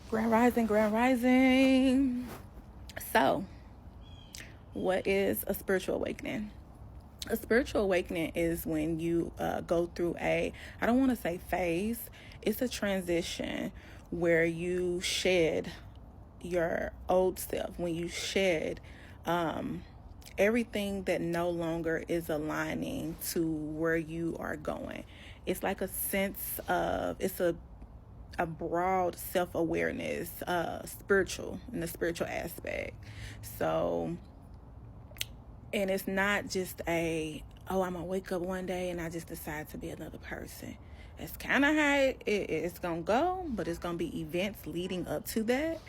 Grand Rising, Grand Rising. So, what is a spiritual awakening? A spiritual awakening is when you go through I don't want to say phase, it's a transition where you shed your old self, when you shed everything that no longer is aligning to where you are going. It's like a sense of, it's a broad self-awareness, spiritual, in the spiritual aspect. So, and it's not just I'm gonna wake up one day and I just decide to be another person. It's kind of how it's gonna go, but it's gonna be events leading up to that.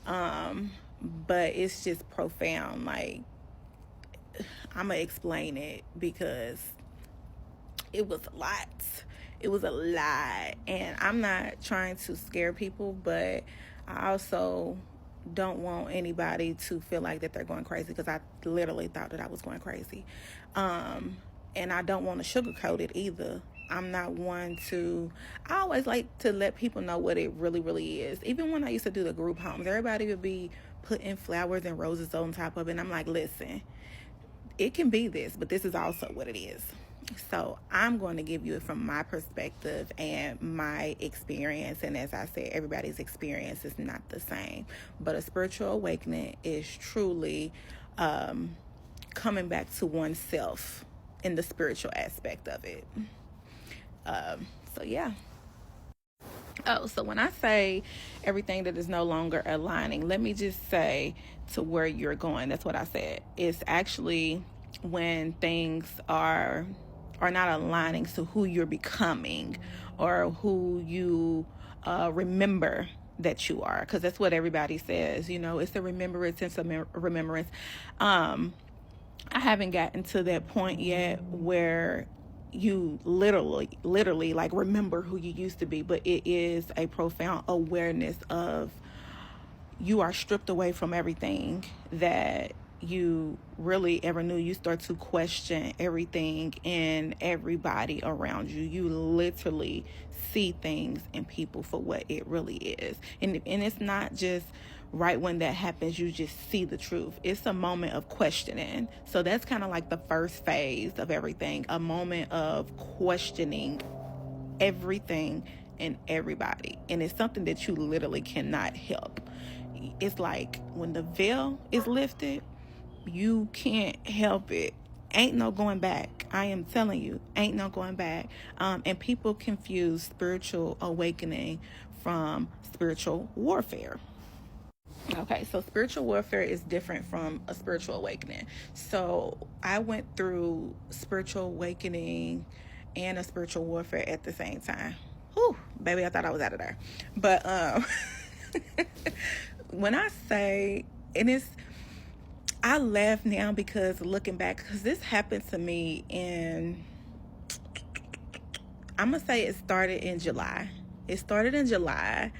But it's just profound. Like, I'm gonna explain it because it was a lot. It was a lot. And I'm not trying to scare people, but I also don't want anybody to feel like that they're going crazy, because I literally thought that I was going crazy. And I don't want to sugarcoat it either. I'm not one to, I always like to let people know what it really, really is. Even when I used to do the group homes, everybody would be putting flowers and roses on top of it. And I'm like, listen, it can be this, but this is also what it is. So I'm going to give you it from my perspective and my experience. And as I said, everybody's experience is not the same. But a spiritual awakening is truly coming back to oneself in the spiritual aspect of it. So yeah. Oh, so when I say everything that is no longer aligning, let me just say to where you're going. That's what I said. It's actually when things are not aligning to who you're becoming or who you remember that you are, because that's what everybody says. It's a remembrance, it's a remembrance. I haven't gotten to that point yet where you literally like remember who you used to be, but it is a profound awareness of, you are stripped away from everything that you really ever knew. You start to question everything and everybody around you. You literally see things and people for what it really is. And it's not just right when that happens, you just see the truth. It's a moment of questioning. So that's kind of like the first phase of everything, a moment of questioning everything and everybody. And it's something that you literally cannot help. It's like when the veil is lifted, you can't help it. Ain't no going back. I am telling you, ain't no going back. And people confuse spiritual awakening from spiritual warfare. Okay, so spiritual warfare is different from a spiritual awakening. So I went through spiritual awakening and a spiritual warfare at the same time. Whew, baby, I thought I was out of there. But when I say, and it's, I laugh now because looking back, because this happened to me in, I'm going to say it started in July. It started in July,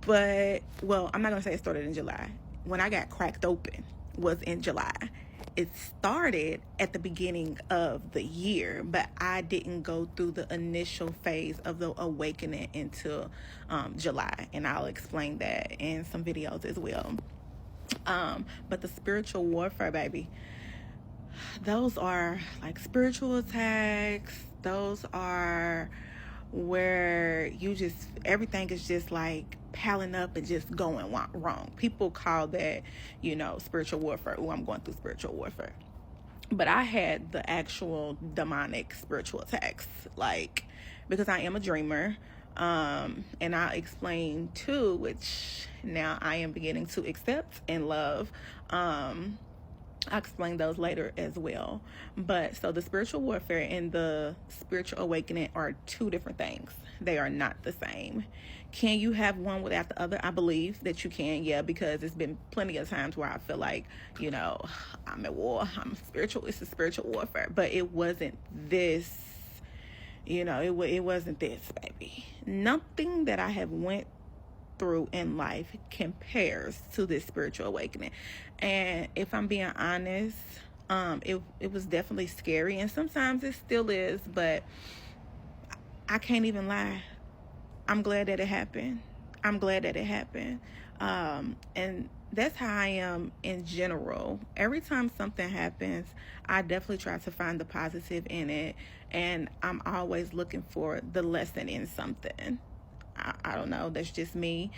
but, well, I'm not going to say it started in July. When I got cracked open was in July. It started at the beginning of the year, but I didn't go through the initial phase of the awakening until July. And I'll explain that in some videos as well. But the spiritual warfare, baby, those are like spiritual attacks. Those are where you just, everything is just like piling up and just going wrong. People call that, spiritual warfare. Oh, I'm going through spiritual warfare. But I had the actual demonic spiritual attacks, like, because I am a dreamer. And I'll explain too, which now I am beginning to accept and love. I'll explain those later as well. But so the spiritual warfare and the spiritual awakening are two different things. They are not the same. Can you have one without the other? I believe that you can, yeah, because it's been plenty of times where I feel like, I'm at war. I'm spiritual. It's a spiritual warfare. But it wasn't this, it wasn't this, baby. Nothing that I have went through in life compares to this spiritual awakening. And if I'm being honest, it was definitely scary, and sometimes it still is, but I can't even lie. I'm glad that it happened. I'm glad that it happened. And that's how I am in general. Every time something happens, I definitely try to find the positive in it. And I'm always looking for the lesson in something. I don't know. That's just me,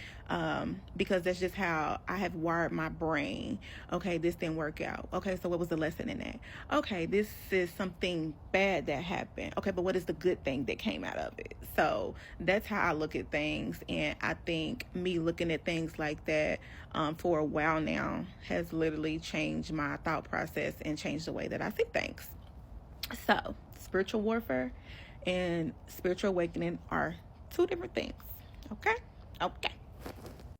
because that's just how I have wired my brain. Okay, this didn't work out. Okay, so what was the lesson in that? Okay, this is something bad that happened. Okay, but what is the good thing that came out of it? So that's how I look at things. And I think me looking at things like that for a while now has literally changed my thought process and changed the way that I see things. So, spiritual warfare and spiritual awakening are two different things. Okay? Okay.